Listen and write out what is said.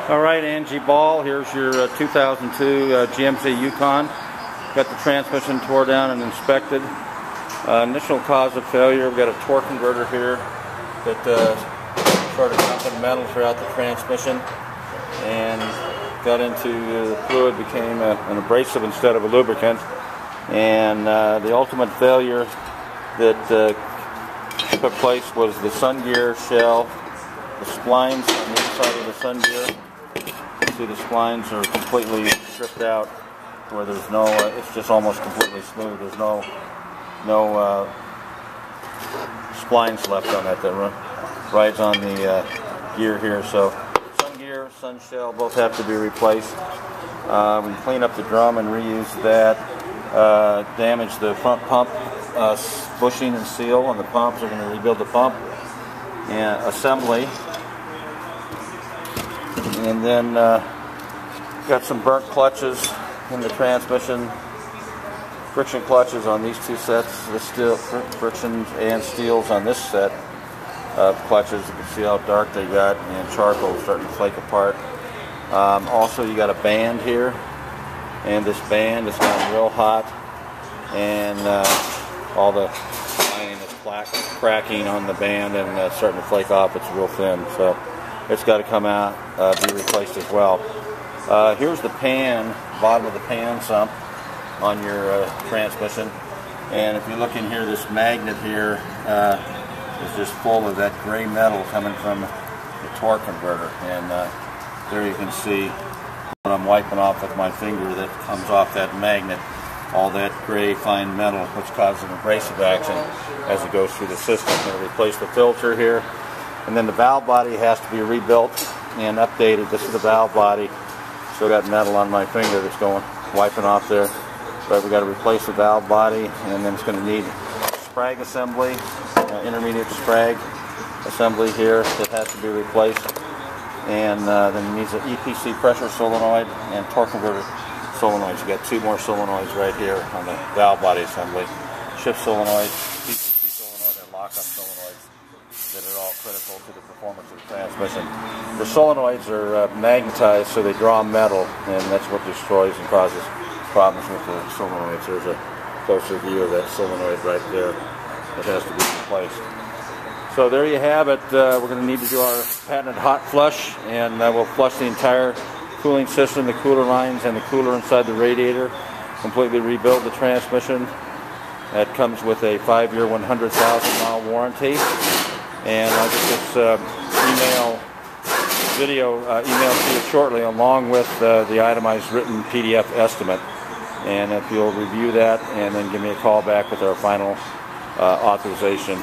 Alright, Angie Ball, here's your 2002 GMC Yukon. Got the transmission tore down and inspected. Initial cause of failure, we've got a torque converter here that started dumping metal throughout the transmission and got into the fluid, became an abrasive instead of a lubricant. And the ultimate failure that took place was the sun gear shell, the splines on the inside of the sun gear. See, the splines are completely stripped out, where there's no, it's just almost completely smooth. There's no splines left on that rides on the gear here. So sun gear, sun shell, both have to be replaced. We clean up the drum and reuse that. Damage the front pump bushing and seal on the pumps. We're going to rebuild the pump and assembly. And then got some burnt clutches in the transmission, friction clutches on these two sets, the steel frictions and steels on this set of clutches. You can see how dark they got, and charcoal starting to flake apart. Also, you got a band here, and this band has gotten real hot, and all the iron is cracking on the band and starting to flake off. It's real thin, so it's got to come out, be replaced as well. Here's the pan, bottom of the pan sump on your transmission. And if you look in here, this magnet here is just full of that gray metal coming from the torque converter. And there you can see when I'm wiping off with my finger that comes off that magnet, all that gray fine metal, which causes an abrasive action as it goes through the system. I'm going to replace the filter here. And then the valve body has to be rebuilt and updated. This is the valve body. Still got metal on my finger that's going, wiping off there. But we got to replace the valve body, and then it's going to need sprag assembly, intermediate sprag assembly here that has to be replaced. And then it needs an EPC pressure solenoid and torque converter solenoids. You got two more solenoids right here on the valve body assembly. Shift solenoid, EPC solenoid, and lockup solenoids that are all critical to the performance of the transmission. The solenoids are magnetized, so they draw metal, and that's what destroys and causes problems with the solenoids. There's a closer view of that solenoid right there that has to be replaced. So there you have it. We're going to need to do our patented hot flush, and we'll flush the entire cooling system, the cooler lines, and the cooler inside the radiator. Completely rebuild the transmission. That comes with a 5-year, 100,000-mile warranty. And I'll get this video emailed to you shortly, along with the itemized written PDF estimate. And if you'll review that and then give me a call back with our final authorization.